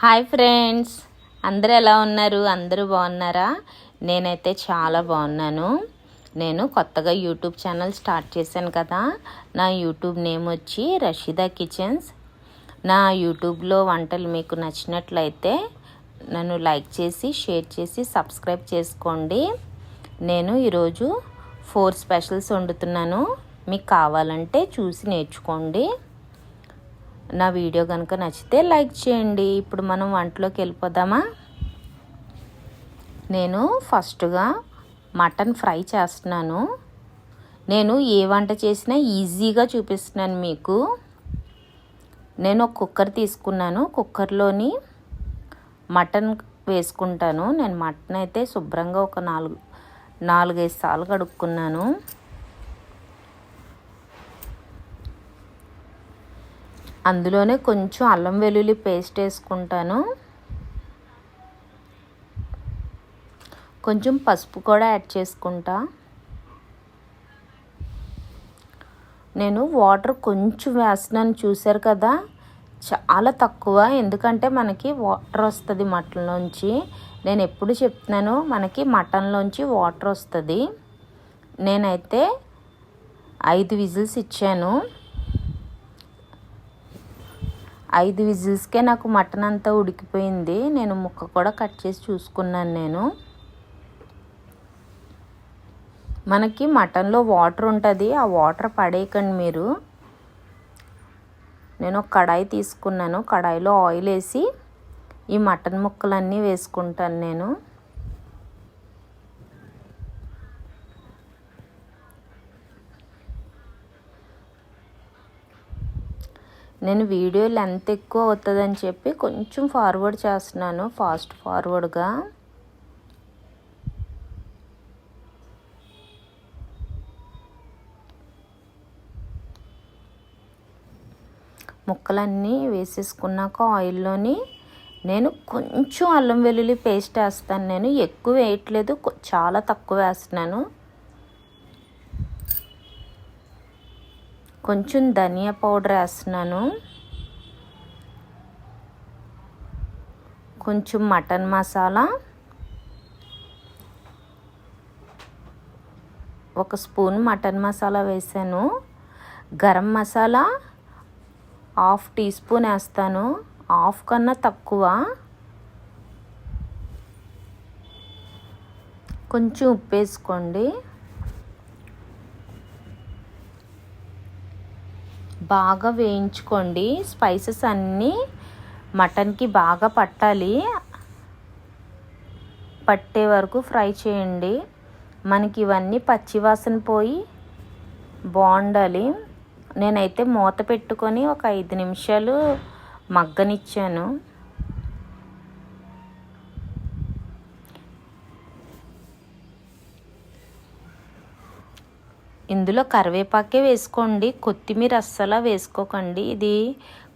Hi friends, అందరూ ఎలా ఉన్నారు? అందరూ బాగున్నారా? నేనైతే చాలా బాగున్నాను. నేను కొత్తగా యూట్యూబ్ ఛానల్ స్టార్ట్ చేశాను కదా. నా యూట్యూబ్ నేమ్ వచ్చి రషీదా కిచెన్స్. నా యూట్యూబ్లో వంటలు మీకు నచ్చినట్లయితే నన్ను లైక్ చేసి, షేర్ చేసి, సబ్స్క్రైబ్ చేసుకోండి. నేను ఈరోజు 4 స్పెషల్స్ వండుతున్నాను. మీకు కావాలంటే చూసి నేర్చుకోండి. నా వీడియో కనుక నచ్చితే లైక్ చేయండి. ఇప్పుడు మనం వంటలోకి వెళ్ళిపోదామా? నేను ఫస్ట్గా మటన్ ఫ్రై చేస్తున్నాను. నేను ఏ వంట చేసినా ఈజీగా చూపిస్తున్నాను మీకు. నేను ఒక కుక్కర్ తీసుకున్నాను. కుక్కర్లోని మటన్ వేసుకుంటాను. నేను మటన్ అయితే శుభ్రంగా ఒక 4-5 సార్లు కడుక్కున్నాను. అందులోనే కొంచెం అల్లం వెల్లుల్లి పేస్ట్ వేసుకుంటాను. కొంచెం పసుపు కూడా యాడ్ చేసుకుంటా. నేను వాటర్ కొంచెం వేస్తున్నాను, చూసారు కదా, చాలా తక్కువ. ఎందుకంటే మనకి వాటర్ వస్తుంది మటన్లోంచి. నేను ఎప్పుడు చెప్తున్నాను, మనకి మటన్లోంచి వాటర్ వస్తుంది. నేనైతే 5 విజిల్స్ ఇచ్చాను. 5 విజిల్స్కే నాకు మటన్ అంతా ఉడికిపోయింది. నేను ముక్క కూడా కట్ చేసి చూసుకున్నాను. మనకి మటన్లో వాటర్ ఉంటుంది, ఆ వాటర్ పడేయకండి మీరు. నేను ఒక కడాయి తీసుకున్నాను. కడాయిలో ఆయిల్ వేసి ఈ మటన్ ముక్కలన్నీ వేసుకుంటాను. నేను వీడియో లెంత్ ఎక్కువ అవుతుందని చెప్పి కొంచెం ఫార్వర్డ్ చేస్తున్నాను, ఫాస్ట్ ఫార్వర్డ్గా. ముక్కలన్నీ వేసేసుకున్నాక ఆయిల్లోని నేను కొంచెం అల్లం వెల్లుల్లి పేస్ట్ వేస్తాను. నేను ఎక్కువ వేయట్లేదు, చాలా తక్కువ వేస్తున్నాను. కొంచెం ధనియా పౌడర్ వేస్తున్నాను. కొంచెం mutton masala, 1 spoon mutton masala వేసాను. గరం మసాలా 1/2 టీ స్పూన్ వేస్తాను, 1/2 కన్నా తక్కువ. కొంచెం ఉప్పు వేసుకోండి. బాగా వేయించుకోండి. స్పైసెస్ అన్నీ మటన్కి బాగా పట్టే వరకు ఫ్రై చేయండి. మనకి ఇవన్నీ పచ్చివాసన పోయి బాగుండాలి. నేనైతే మూత పెట్టుకొని ఒక 5 నిమిషాలు మగ్గనిచ్చాను. ఇందులో కరివేపాకే వేసుకోండి, కొత్తిమీర అస్సలు వేసుకోకండి. ఇది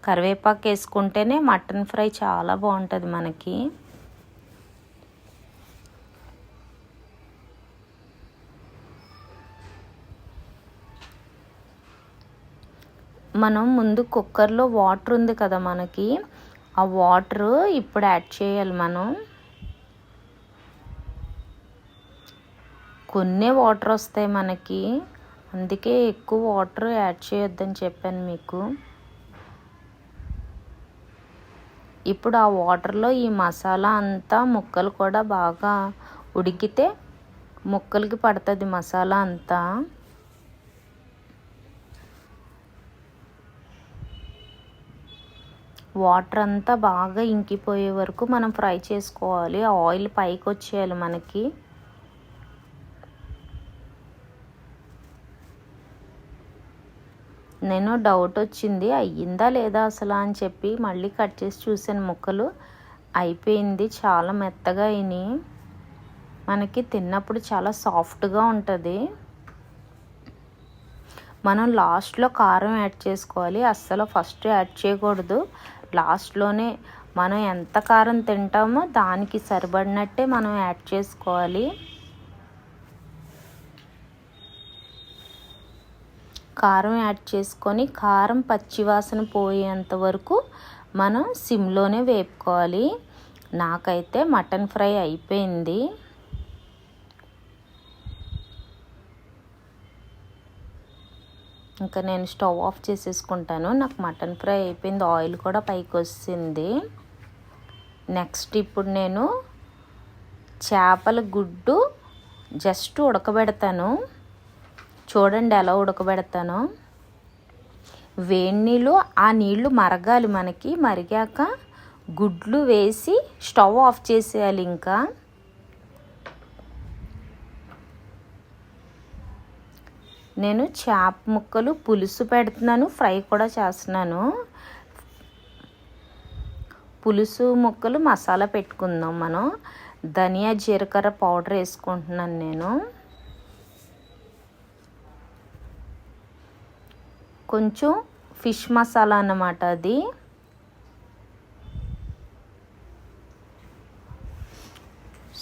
కరివేపాకు వేసుకుంటేనే మటన్ ఫ్రై చాలా బాగుంటుంది మనకి. మనం ముందు కుక్కర్లో వాటర్ ఉంది కదా మనకి, ఆ వాటర్ ఇప్పుడు యాడ్ చేయాలి. మనం కొన్ని వాటర్ వస్తాయి మనకి, అందుకే ఎక్కువ వాటర్ యాడ్ చేయొద్దని చెప్పాను మీకు. ఇప్పుడు ఆ వాటర్లో ఈ మసాలా అంతా, ముక్కలు కూడా బాగా ఉడికితే ముక్కలకి పడుతుంది మసాలా అంతా. వాటర్ అంతా బాగా ఇంకిపోయే వరకు మనం ఫ్రై చేసుకోవాలి. ఆ ఆయిల్ పైకి వచ్చేయాలి మనకి. నేను డౌట్ వచ్చింది, అయ్యిందా లేదా అసలు అని చెప్పి మళ్ళీ కట్ చేసి చూసాను. ముక్కలు అయిపోయింది, చాలా మెత్తగా అయినాయి. మనకి తిన్నప్పుడు చాలా సాఫ్ట్గా ఉంటుంది. మనం లాస్ట్లో కారం యాడ్ చేసుకోవాలి, అస్సలు ఫస్ట్ యాడ్ చేయకూడదు. లాస్ట్లోనే మనం ఎంత కారం తింటామో దానికి సరిపడినట్టే మనం యాడ్ చేసుకోవాలి. కారం యాడ్ చేసుకొని కారం పచ్చివాసన పోయేంత వరకు మనం సిమ్లోనే వేపుకోవాలి. నాకైతే మటన్ ఫ్రై అయిపోయింది. ఇంకా నేను స్టవ్ ఆఫ్ చేసేసుకుంటాను. నాకు మటన్ ఫ్రై అయిపోయింది. ఆయిల్ కూడా పైకి వస్తుంది. నెక్స్ట్ ఇప్పుడు నేను చేపల గుడ్డు జస్ట్ ఉడకబెడతాను. చూడండి ఎలా ఉడకబెడతానో. వేడి నీళ్ళు, ఆ నీళ్లు మరగాలి మనకి. మరిగాక గుడ్లు వేసి స్టవ్ ఆఫ్ చేసేయాలి. ఇంకా నేను చేప ముక్కలు పులుసు పెడుతున్నాను, ఫ్రై కూడా చేస్తున్నాను. పులుసు ముక్కలు మసాలా పెట్టుకుందాం మనం. ధనియా జీలకర్ర పౌడర్ వేసుకుంటున్నాను నేను. కొంచెం ఫిష్ మసాలా అన్నమాట అది.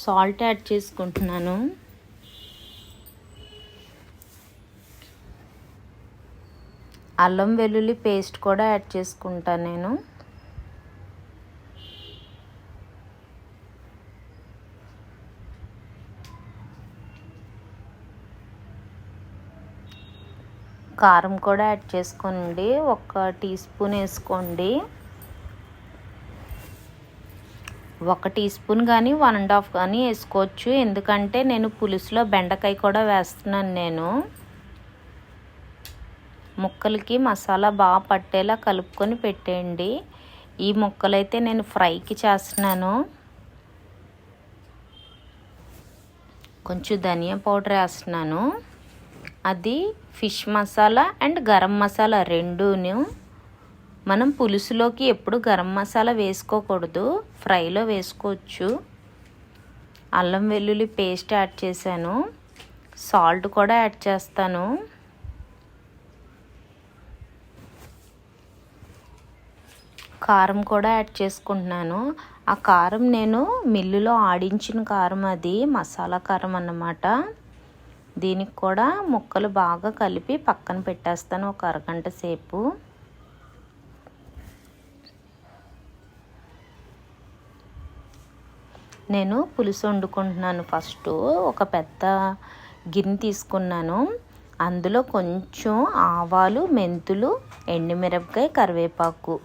సాల్ట్ యాడ్ చేసుకుంటున్నాను. అల్లం వెల్లుల్లి పేస్ట్ కూడా యాడ్ చేసుకుంటాను నేను. కారం కూడా యాడ్ చేసుకోండి. 1 టీ స్పూన్ వేసుకోండి. 1 టీ స్పూన్ కానీ 1½ కానీ వేసుకోవచ్చు. ఎందుకంటే నేను పులుసులో బెండకాయ కూడా వేస్తున్నాను నేను. ముక్కలకి మసాలా బాగా పట్టేలా కలుపుకొని పెట్టేయండి. ఈ ముక్కలైతే నేను ఫ్రైకి చేస్తున్నాను. కొంచెం ధనియా పౌడర్ వేస్తున్నాను. అది ఫిష్ మసాలా అండ్ గరం మసాలా రెండూను. మనం పులుసులోకి ఎప్పుడు గరం మసాలా వేసుకోకూడదు, ఫ్రైలో వేసుకోవచ్చు. అల్లం వెల్లుల్లి పేస్ట్ యాడ్ చేశాను. సాల్ట్ కూడా యాడ్ చేస్తాను. కారం కూడా యాడ్ చేసుకుంటున్నాను. ఆ కారం నేను మిల్లులో ఆడించిన కారం, అది మసాలా కారం అన్నమాట. దీనికి కూడా ముక్కలు బాగా కలిపి పక్కన పెట్టేస్తాను 1 అరగంట సేపు. నేను పులుసు వండుకుంటున్నాను. ఫస్ట్ ఒక పెద్ద గిన్నె తీసుకున్నాను. అందులో కొంచెం ఆవాలు, మెంతులు, ఎండుమిరపకాయ, కరివేపాకు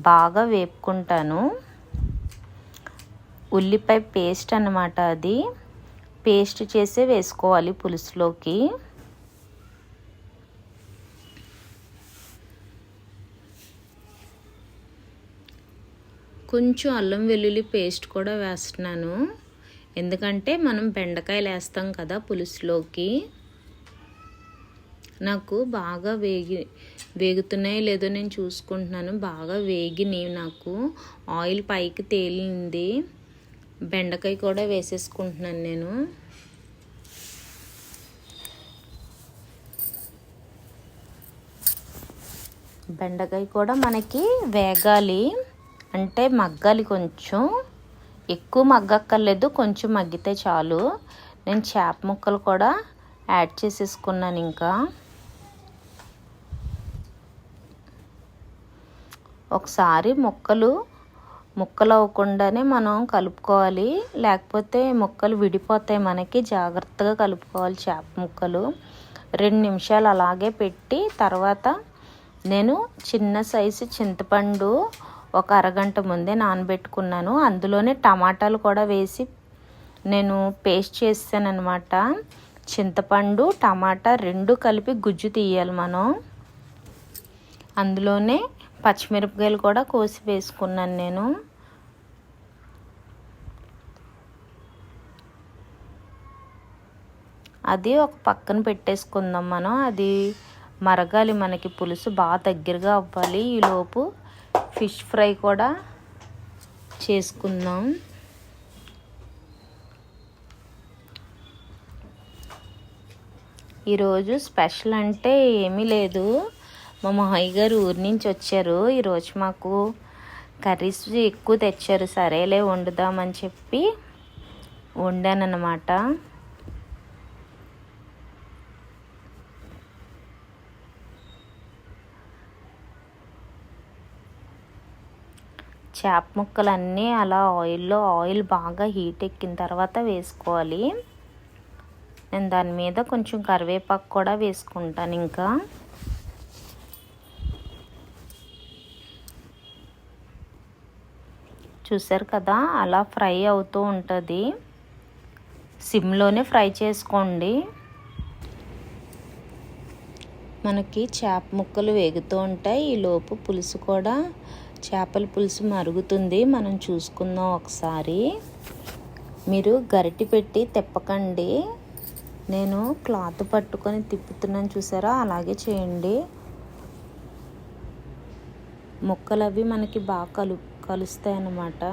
బాగా వేపుకుంటాను. ఉల్లిపాయ పేస్ట్ అన్నమాట అది. పేస్ట్ చేసే వేసుకోవాలి పులుసులోకి. కొంచెం అల్లం వెల్లుల్లి పేస్ట్ కూడా వేస్తున్నాను. ఎందుకంటే మనం బెండకాయలు వేస్తాం కదా పులుసులోకి. నాకు బాగా వేగుతున్నాయో లేదో నేను చూసుకుంటున్నాను. బాగా వేగినాయి. నాకు ఆయిల్ పైకి తేలింది. బెండకాయ కూడా వేసేసుకుంటున్నాను నేను. బెండకాయ కూడా మనకి వేగాలి, అంటే మగ్గాలి. కొంచెం ఎక్కువ మగ్గక్కర్లేదు, కొంచెం మగ్గితే చాలు. నేను చేప ముక్కలు కూడా యాడ్ చేసేసుకున్నాను. ఇంకా ఒకసారి ముక్కలు అవ్వకుండానే మనం కలుపుకోవాలి, లేకపోతే ముక్కలు విడిపోతాయి మనకి. జాగ్రత్తగా కలుపుకోవాలి చేప ముక్కలు. 2 నిమిషాలు అలాగే పెట్టి తర్వాత నేను చిన్న సైజు చింతపండు 1 అరగంట ముందే నానబెట్టుకున్నాను. అందులోనే టమాటాలు కూడా వేసి నేను పేస్ట్ చేసాను అనమాట. చింతపండు, టమాటా 2 కలిపి గుజ్జు తీయాలి మనం. అందులోనే పచ్చిమిరపకాయలు కూడా కోసి వేసుకున్నాను నేను. అది ఒక పక్కన పెట్టేసుకుందాం మనం. అది మరగాలి మనకి, పులుసు బాగా దగ్గరగా అవ్వాలి. ఈలోపు ఫిష్ ఫ్రై కూడా చేసుకుందాం. ఈరోజు స్పెషల్ అంటే ఏమీ లేదు. మా మామయ్య గారు ఊరి నుంచి వచ్చారు. ఈరోజు మాకు కర్రీస్ ఎక్కువ తెచ్చారు. సరేలే వండుదామని చెప్పి వండానన్నమాట. చేప ముక్కలన్నీ అలా ఆయిల్ బాగా హీట్ ఎక్కిన తర్వాత వేసుకోవాలి. నేను దాని మీద కొంచెం కరివేపాకు కూడా వేసుకుంటాను. ఇంకా చూసారు కదా, అలా ఫ్రై అవుతూ ఉంటుంది. సిమ్లోనే ఫ్రై చేసుకోండి. మనకి చేప ముక్కలు వేగుతూ ఉంటాయి. ఈలోపు పులుసు కూడా, చేపల పులుసు మరుగుతుంది. మనం చూసుకుందాం ఒకసారి. మీరు గరిటె పెట్టి తిప్పకండి. నేను క్లాత్ పట్టుకొని తిప్పుతున్నాను చూసారా, అలాగే చేయండి. ముక్కలు అవి మనకి బాగా కలుస్తాయి అన్నమాట.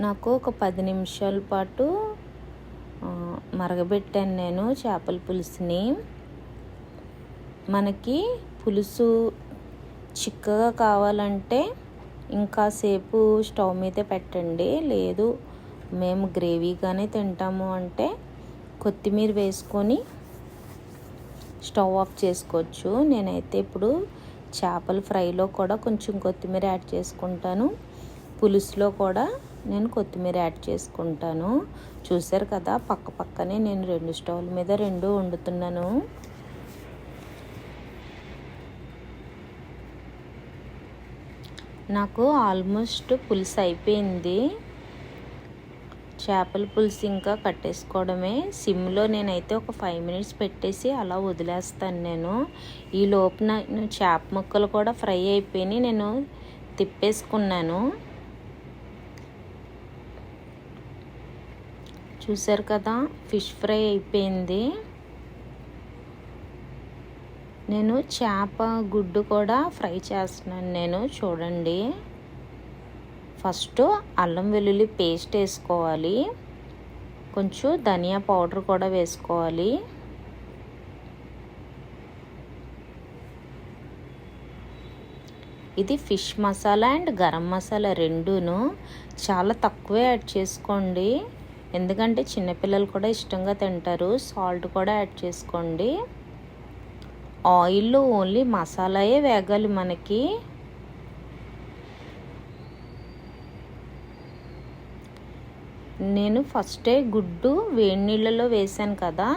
నాకు ఒక 10 నిమిషాల పాటు మరగబెట్టాను నేను చేపల పులుసుని. మనకి పులుసు చిక్కగా కావాలంటే ఇంకాసేపు స్టవ్ మీదే పెట్టండి. లేదు మేము గ్రేవీగానే తింటాము అంటే కొత్తిమీర వేసుకొని స్టవ్ ఆఫ్ చేసుకోవచ్చు. నేనైతే ఇప్పుడు చేపల ఫ్రైలో కూడా కొంచెం కొత్తిమీర యాడ్ చేసుకుంటాను. పులుసులో కూడా నేను కొత్తిమీర యాడ్ చేసుకుంటాను. చూసారు కదా, పక్కనే నేను 2 స్టవ్ల మీద 2 వండుతున్నాను. నాకు ఆల్మోస్ట్ పులుసు అయిపోయింది. చేపల పులుసు ఇంకా కట్టేసుకోవడమే. సిమ్లో నేనైతే ఒక 5 మినిట్స్ పెట్టేసి అలా వదిలేస్తాను నేను. ఈ లోపున చేప ముక్కలు కూడా ఫ్రై అయిపోయి నేను తిప్పేసుకున్నాను. చూసారు కదా, ఫిష్ ఫ్రై అయిపోయింది. నేను చేప గుడ్డు కూడా ఫ్రై చేస్తున్నాను నేను. చూడండి, ఫస్ట్ అల్లం వెల్లుల్లి పేస్ట్ వేసుకోవాలి. కొంచెం ధనియా పౌడర్ కూడా వేసుకోవాలి. ఇది ఫిష్ మసాలా అండ్ గరం మసాలా రెండూను చాలా తక్కువే యాడ్ చేసుకోండి. ఎందుకంటే చిన్నపిల్లలు కూడా ఇష్టంగా తింటారు. సాల్ట్ కూడా యాడ్ చేసుకోండి. ఆయిల్లో ఓన్లీ మసాలాయే వేగాలి మనకి. నేను ఫస్టే గుడ్డు వేడి నీళ్ళలో వేసాను కదా,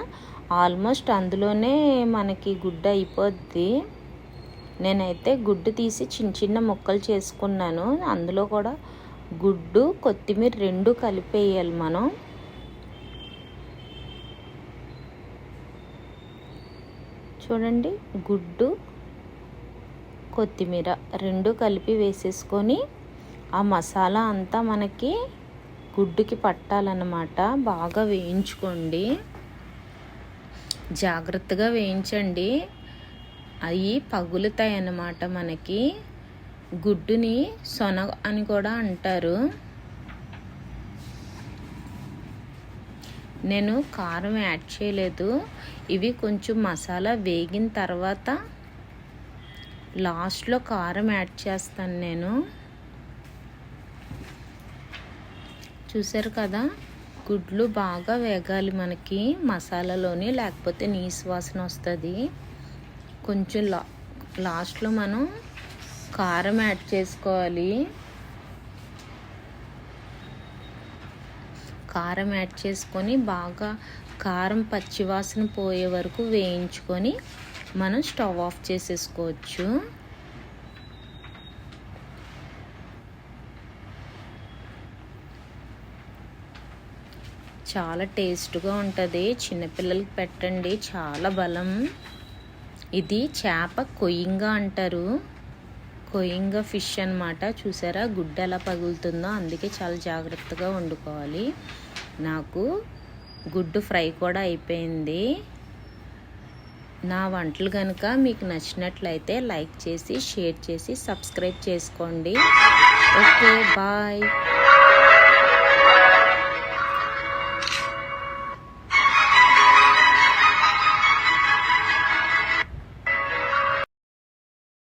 ఆల్మోస్ట్ అందులోనే మనకి గుడ్డు అయిపోద్ది. నేనైతే గుడ్డు తీసి చిన్న ముక్కలు చేసుకున్నాను. అందులో కూడా గుడ్డు కొత్తిమీర 2 కలిపేయాలి మనం. చూడండి, గుడ్డు కొత్తిమీర 2 కలిపి వేసేసుకొని ఆ మసాలా అంతా మనకి గుడ్డుకి పట్టాలన్నమాట. బాగా వేయించుకోండి, జాగ్రత్తగా వేయించండి. అవి పగులుతాయి అన్నమాట. మనకి గుడ్డుని సొన అని కూడా అంటారు. నేను కారం యాడ్ చేయలేదు. ఇవి కొంచెం మసాలా వేగిన తర్వాత లాస్ట్లో కారం యాడ్ చేస్తాను నేను. చూసారు కదా, గుడ్లు బాగా వేగాలి మనకి మసాలాలోని, లేకపోతే నీసు వాసన వస్తుంది. కొంచెం లాస్ట్లో మనం కారం యాడ్ చేసుకోవాలి. కారం యాడ్ చేసుకొని బాగా కారం పచ్చివాసన పోయే వరకు వేయించుకొని మనం స్టవ్ ఆఫ్ చేసేసుకోవచ్చు. చాలా టేస్ట్గా ఉంటుంది. చిన్నపిల్లలకి పెట్టండి, చాలా బలం. ఇది చేప కొయ్యింగా అంటారు. కొయ్యింగా ఫిష్ అన్నమాట. చూసారా గుడ్డు ఎలా పగులుతుందో, అందుకే చాలా జాగ్రత్తగా వండుకోవాలి. నాకు గుడ్డు ఫ్రై కూడా అయిపోయింది. నా వంటలు కనుక మీకు నచ్చినట్లయితే లైక్ చేసి, షేర్ చేసి, సబ్స్క్రైబ్ చేసుకోండి. Okay, bye.